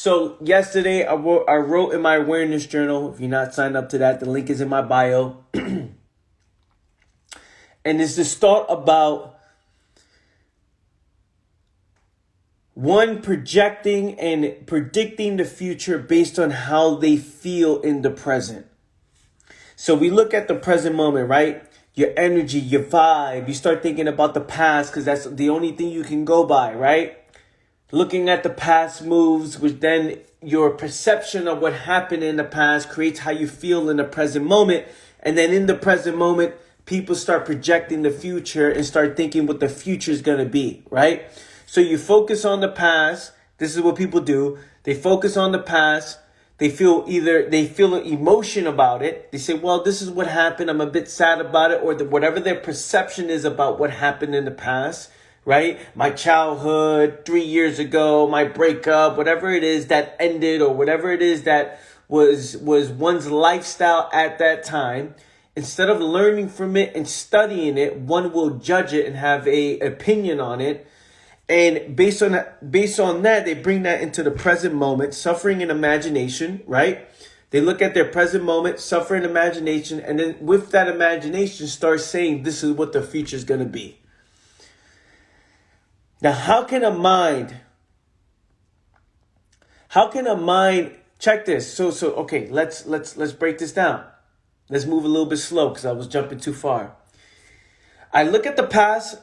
So yesterday I wrote in my awareness journal. If you're not signed up to that, the link is in my bio. And it's this thought about one projecting and predicting the future based on how they feel in the present. So we look at the present moment, right? Your energy, your vibe. You start thinking about the past because that's the only thing you can go by, right? Looking at the past moves, which then your perception of what happened in the past creates how you feel in the present moment. And then in the present moment, people start projecting the future and start thinking what the future is going to be, right? So you focus on the past. This is what people do. They focus on the past. They feel an emotion about it. They say, well, this is what happened. I'm a bit sad about it, or whatever their perception is about what happened in the past. Right? My childhood, 3 years ago, my breakup, whatever it is that ended or whatever it is that was one's lifestyle at that time. Instead of learning from it and studying it, one will judge it and have a opinion on it. And based on that, they bring that into the present moment, suffering and imagination, right? They look at their present moment, suffering and imagination, and then with that imagination start saying this is what the future is going to be. Now, how can a mind, check this. So, okay, let's break this down. Let's move a little bit slow because I was jumping too far. I look at the past,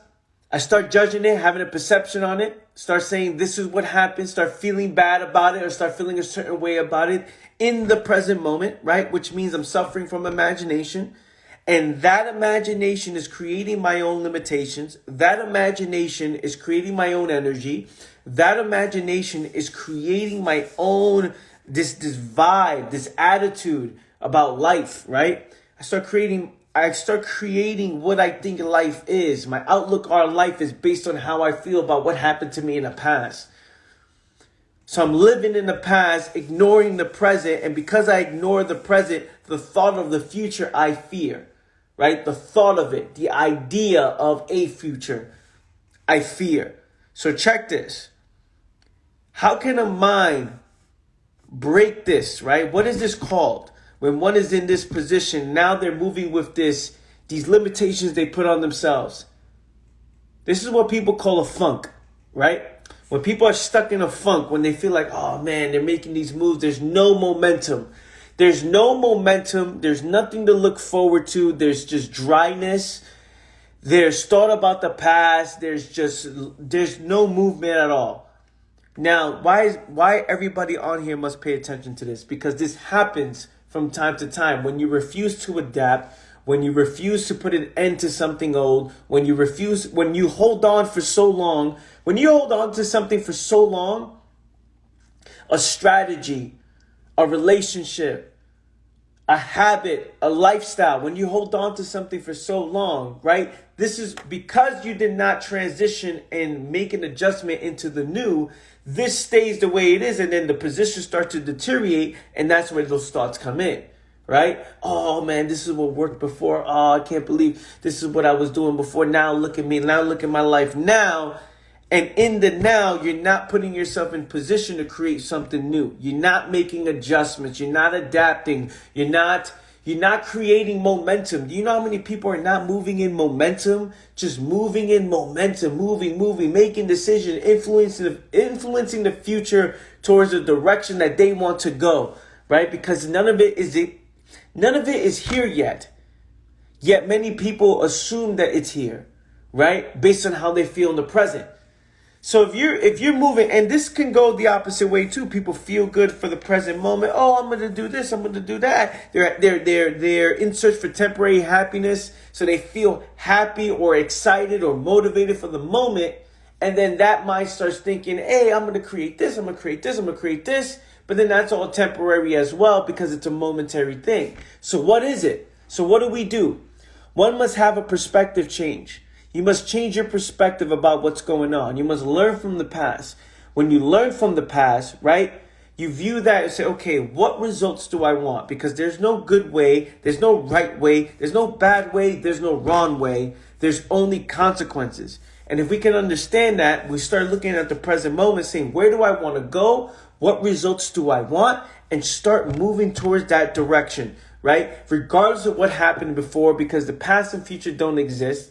I start judging it, having a perception on it, start saying this is what happened, start feeling bad about it or start feeling a certain way about it in the present moment, right? Which means I'm suffering from imagination. And that imagination is creating my own limitations. That imagination is creating my own energy. That imagination is creating my own, this vibe, this attitude about life, right? I start creating what I think life is. My outlook on life is based on how I feel about what happened to me in the past. So I'm living in the past, ignoring the present. And because I ignore the present, the thought of the future I fear. Right? The thought of it, the idea of a future, I fear. So check this. How can a mind break this, right? What is this called? When one is in this position, now they're moving with these limitations they put on themselves. This is what people call a funk, right? When people are stuck in a funk, when they feel like, oh man, they're making these moves, there's no momentum. There's no momentum. There's nothing to look forward to. There's just dryness. There's thought about the past. There's no movement at all. Now, why everybody on here must pay attention to this? Because this happens from time to time. When you refuse to adapt, when you refuse to put an end to something old, when you hold on for so long, when you hold on to something for so long, a strategy, a relationship, a habit, a lifestyle, when you hold on to something for so long, right? This is because you did not transition and make an adjustment into the new. This stays the way it is, and then the position starts to deteriorate, and that's where those thoughts come in, right? Oh man, this is what worked before. Oh, I can't believe this is what I was doing before. Now look at me. Now look at my life now. And in the now, you're not putting yourself in position to create something new. You're not making adjustments. You're not adapting. You're not creating momentum. Do you know how many people are not moving in momentum? Just moving in momentum, moving, making decisions, influencing the future towards the direction that they want to go, right? Because none of it is here yet. Yet many people assume that it's here, right? Based on how they feel in the present. So if you're moving, and this can go the opposite way too. People feel good for the present moment. Oh, I'm going to do this. I'm going to do that. They're in search for temporary happiness. So they feel happy or excited or motivated for the moment. And then that mind starts thinking, hey, I'm going to create this. I'm going to create this. I'm going to create this. But then that's all temporary as well because it's a momentary thing. So what is it? So what do? One must have a perspective change. You must change your perspective about what's going on. You must learn from the past. When you learn from the past, right, you view that and say, okay, what results do I want? Because there's no good way. There's no right way. There's no bad way. There's no wrong way. There's only consequences. And if we can understand that, we start looking at the present moment, saying, where do I want to go? What results do I want? And start moving towards that direction, right? Regardless of what happened before, because the past and future don't exist.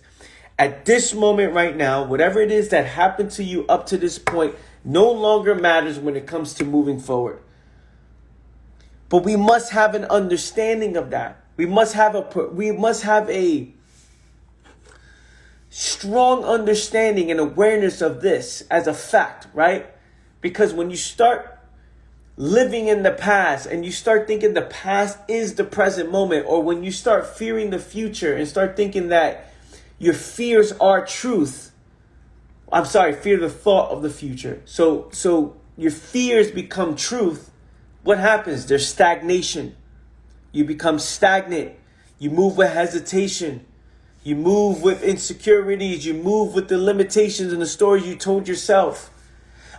At this moment right now, whatever it is that happened to you up to this point no longer matters when it comes to moving forward. But we must have an understanding of that. We must have a strong understanding and awareness of this as a fact, right? Because when you start living in the past and you start thinking the past is the present moment, or when you start fearing the future and start thinking that your fears are truth. Fear the thought of the future. So your fears become truth. What happens? There's stagnation. You become stagnant. You move with hesitation. You move with insecurities. You move with the limitations and the stories you told yourself.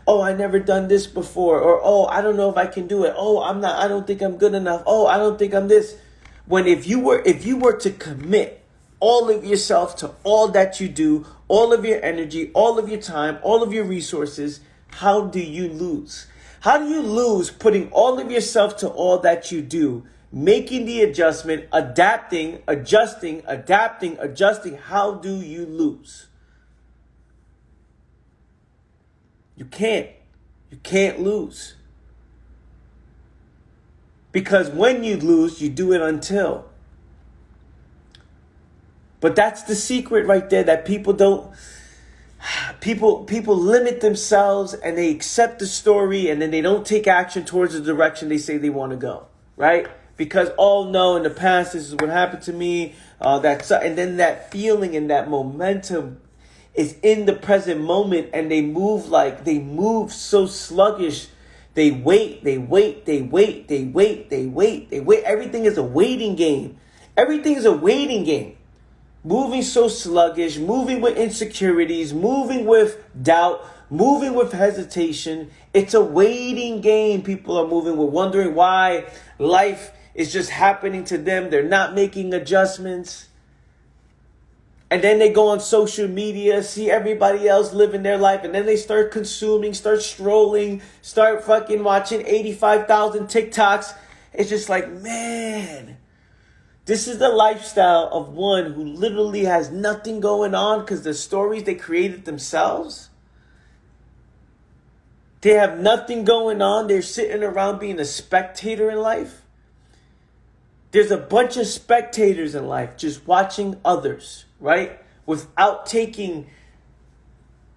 Oh, I never done this before. Or, oh, I don't know if I can do it. Oh, I don't think I'm good enough. Oh, I don't think I'm this. When if you were to commit all of yourself to all that you do, all of your energy, all of your time, all of your resources, how do you lose? How do you lose putting all of yourself to all that you do, making the adjustment, adapting, adjusting? How do you lose? You can't. You can't lose. Because when you lose, you do it until. But that's the secret right there, that people limit themselves and they accept the story and then they don't take action towards the direction they say they want to go, right? Because, oh no, in the past, this is what happened to me. And then that feeling and that momentum is in the present moment, and they move so sluggish. They wait. Everything is a waiting game. Everything is a waiting game. Moving so sluggish, moving with insecurities, moving with doubt, moving with hesitation. It's a waiting game. People are moving with wondering why life is just happening to them. They're not making adjustments. And then they go on social media, see everybody else living their life. And then they start consuming, start strolling, start fucking watching 85,000 TikToks. It's just like, man, this is the lifestyle of one who literally has nothing going on because the stories they created themselves. They have nothing going on. They're sitting around being a spectator in life. There's a bunch of spectators in life just watching others, right? Without taking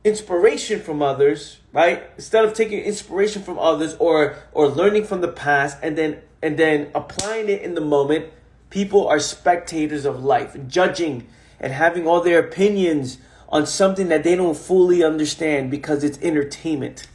inspiration from others, right? Instead of taking inspiration from others or learning from the past and then applying it in the moment, people are spectators of life, judging and having all their opinions on something that they don't fully understand because it's entertainment.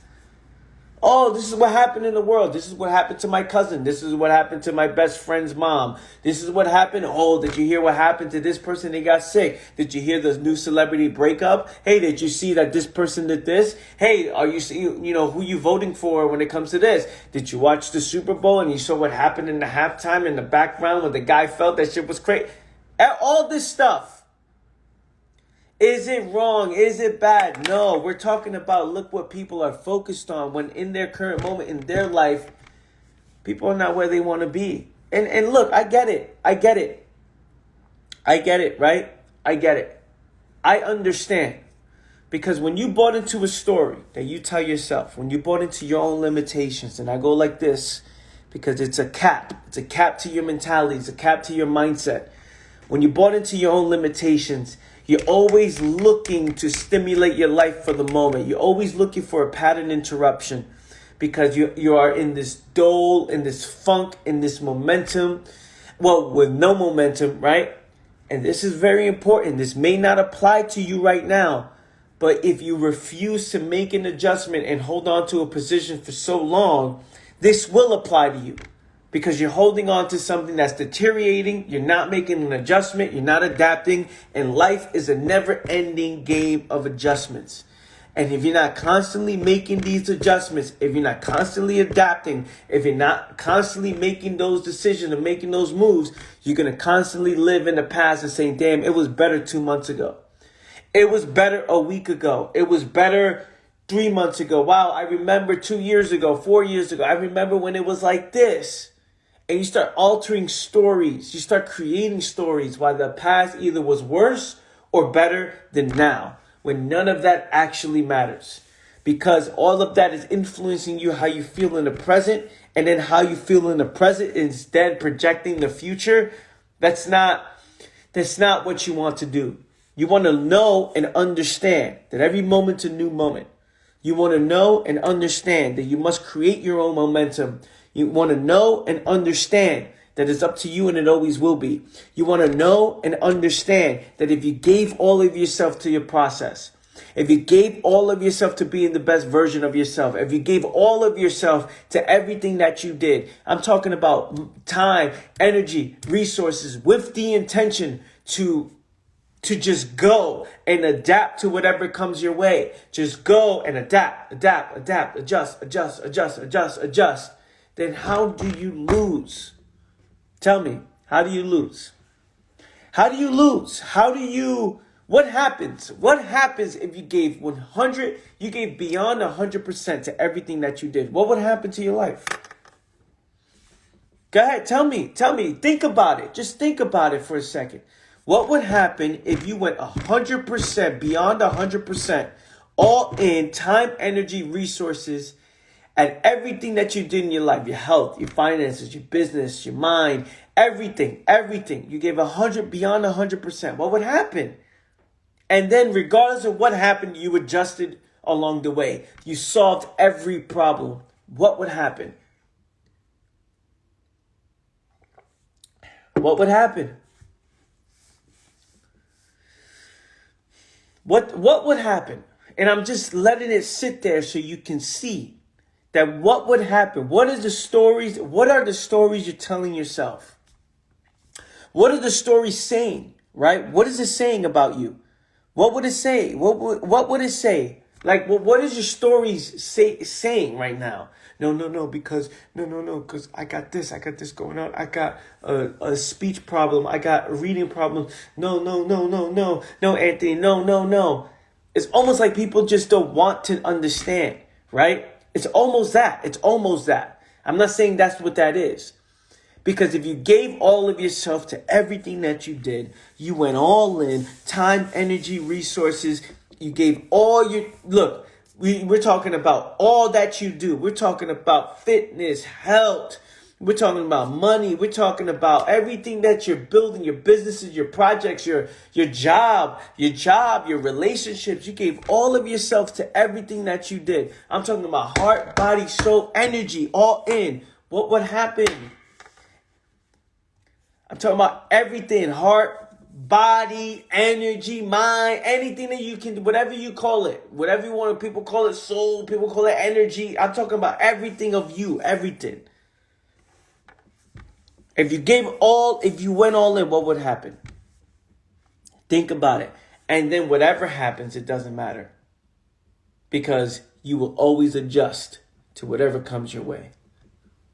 Oh, this is what happened in the world. This is what happened to my cousin. This is what happened to my best friend's mom. This is what happened. Oh, did you hear what happened to this person? They got sick. Did you hear the new celebrity breakup? Hey, did you see that this person did this? Hey, are you seeing, who you voting for when it comes to this? Did you watch the Super Bowl and you saw what happened in the halftime in the background when the guy felt that shit was crazy? All this stuff. Is it wrong? Is it bad? No, we're talking about look what people are focused on when in their current moment in their life, people are not where they want to be. And look, I get it, right? I get it. I understand. Because when you bought into a story that you tell yourself, when you bought into your own limitations, and I go like this, because it's a cap to your mentality, it's a cap to your mindset. When you bought into your own limitations, you're always looking to stimulate your life for the moment. You're always looking for a pattern interruption because you are in this dole, in this funk, in this momentum. Well, with no momentum, right? And this is very important. This may not apply to you right now, but if you refuse to make an adjustment and hold on to a position for so long, this will apply to you. Because you're holding on to something that's deteriorating, you're not making an adjustment, you're not adapting, and life is a never-ending game of adjustments. And if you're not constantly making these adjustments, if you're not constantly adapting, if you're not constantly making those decisions and making those moves, you're going to constantly live in the past and saying, damn, it was better 2 months ago. It was better a week ago. It was better 3 months ago. Wow, I remember 2 years ago, 4 years ago. I remember when it was like this. And you start altering stories. You start creating stories why the past either was worse or better than now, when none of that actually matters. Because all of that is influencing you, how you feel in the present, and then how you feel in the present is then projecting the future. That's not what you want to do. You want to know and understand that every moment's a new moment. You want to know and understand that you must create your own momentum. You want to know and understand that it's up to you and it always will be. You want to know and understand that if you gave all of yourself to your process, if you gave all of yourself to being the best version of yourself, if you gave all of yourself to everything that you did, I'm talking about time, energy, resources, with the intention to just go and adapt to whatever comes your way. Just go and adapt, adjust. Then how do you lose? Tell me, how do you lose? How do you lose? What happens? What happens if you gave 100, you gave beyond 100% to everything that you did? What would happen to your life? Go ahead, tell me, think about it. Just think about it for a second. What would happen if you went 100%, beyond 100%, all in time, energy, resources, and everything that you did in your life, your health, your finances, your business, your mind, everything. You gave 100, beyond 100%. What would happen? And then regardless of what happened, you adjusted along the way. You solved every problem. What would happen? What would happen? What would happen? And I'm just letting it sit there so you can see that what would happen. What are the stories you're telling yourself? What are the stories saying, right? What is it saying about you? What would it say? What would it say? Like, what is your stories saying right now? No, because I got this going on. I got a speech problem. I got a reading problem. No, Anthony, no. It's almost like people just don't want to understand, right? It's almost that. I'm not saying that's what that is. Because if you gave all of yourself to everything that you did, you went all in, time, energy, resources, you gave all your, look, we're talking about all that you do. We're talking about fitness, health. We're talking about money. We're talking about everything that you're building, your businesses, your projects, your job, your relationships. You gave all of yourself to everything that you did. I'm talking about heart, body, soul, energy, all in. What would happen? I'm talking about everything, heart, body, energy, mind, anything that you can, whatever you call it, whatever you want. People call it soul, people call it energy. I'm talking about everything of you, everything. If you went all in, what would happen? Think about it. And then whatever happens, it doesn't matter. Because you will always adjust to whatever comes your way.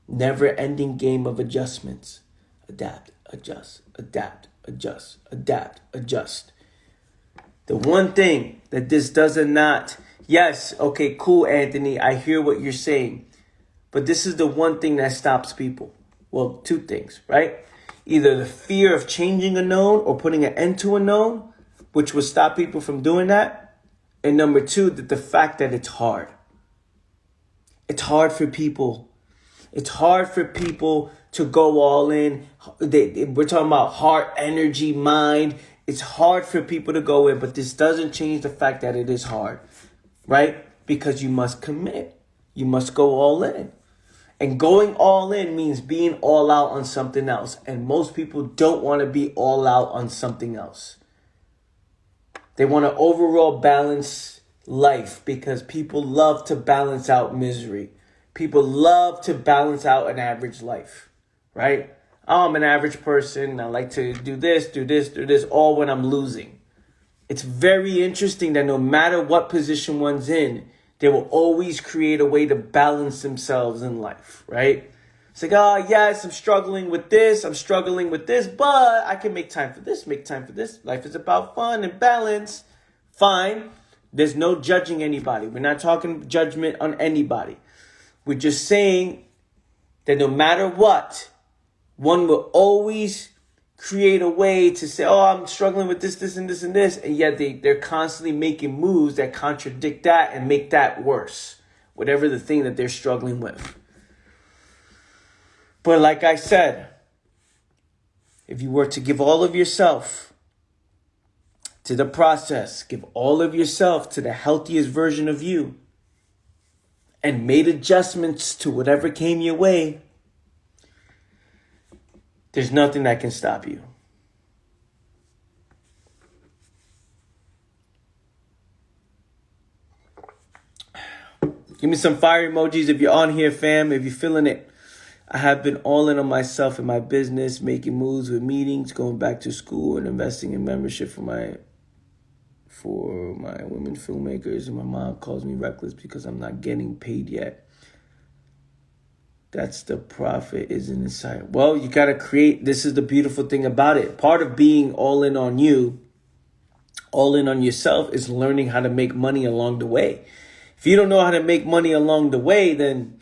Never-ending game of adjustments. Adapt, adjust. The one thing that this does not, yes, okay, cool, Anthony, I hear what you're saying. But this is the one thing that stops people. Well, two things, right? Either the fear of changing a known or putting an end to a known, which would stop people from doing that. And number two, that the fact that it's hard. It's hard for people. It's hard for people to go all in. We're talking about heart, energy, mind. It's hard for people to go in, but this doesn't change the fact that it is hard, right? Because you must commit. You must go all in. And going all in means being all out on something else. And most people don't want to be all out on something else. They want to overall balance life because people love to balance out misery. People love to balance out an average life, right? Oh, I'm an average person. I like to do this, all when I'm losing. It's very interesting that no matter what position one's in, they will always create a way to balance themselves in life, right? It's like, oh, yes, I'm struggling with this, but I can make time for this, Life is about fun and balance. Fine. There's no judging anybody. We're not talking judgment on anybody. We're just saying that no matter what, one will always create a way to say, oh, I'm struggling with this, this, and this, and this. And yet they're constantly making moves that contradict that and make that worse. Whatever the thing that they're struggling with. But like I said, if you were to give all of yourself to the process, give all of yourself to the healthiest version of you, and made adjustments to whatever came your way, there's nothing that can stop you. Give me some fire emojis if you're on here, fam, if you're feeling it. I have been all in on myself and my business, making moves with meetings, going back to school, and investing in membership for my women filmmakers. And my mom calls me reckless because I'm not getting paid yet. That's the profit isn't inside. Well, you got to create. This is the beautiful thing about it. Part of being all in on you, all in on yourself, is learning how to make money along the way. If you don't know how to make money along the way, then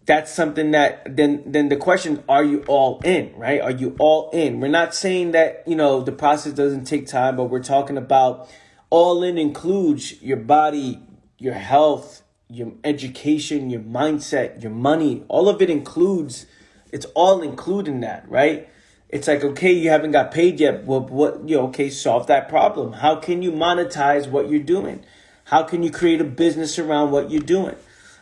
that's something that then the question, are you all in, right? Are you all in? We're not saying that, the process doesn't take time, but we're talking about all in includes your body, your health, your education, your mindset, your money. All of it includes, it's all including that, right? It's like, okay, you haven't got paid yet. Well, okay, solve that problem. How can you monetize what you're doing? How can you create a business around what you're doing?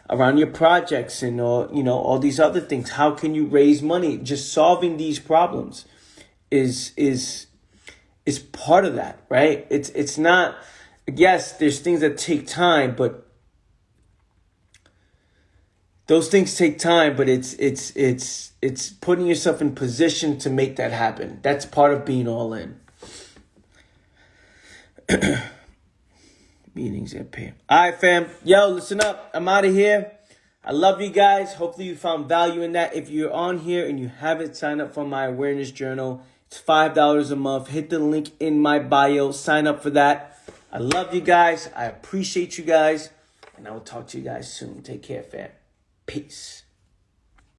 Around your projects and all these other things. How can you raise money? Just solving these problems is part of that, right? It's not, yes, there's things that take time, but those things take time, but it's putting yourself in position to make that happen. That's part of being all in. Meetings and pay. All right, fam. Yo, listen up. I'm out of here. I love you guys. Hopefully you found value in that. If you're on here and you haven't signed up for my awareness journal, it's $5 a month. Hit the link in my bio. Sign up for that. I love you guys. I appreciate you guys. And I will talk to you guys soon. Take care, fam. Peace.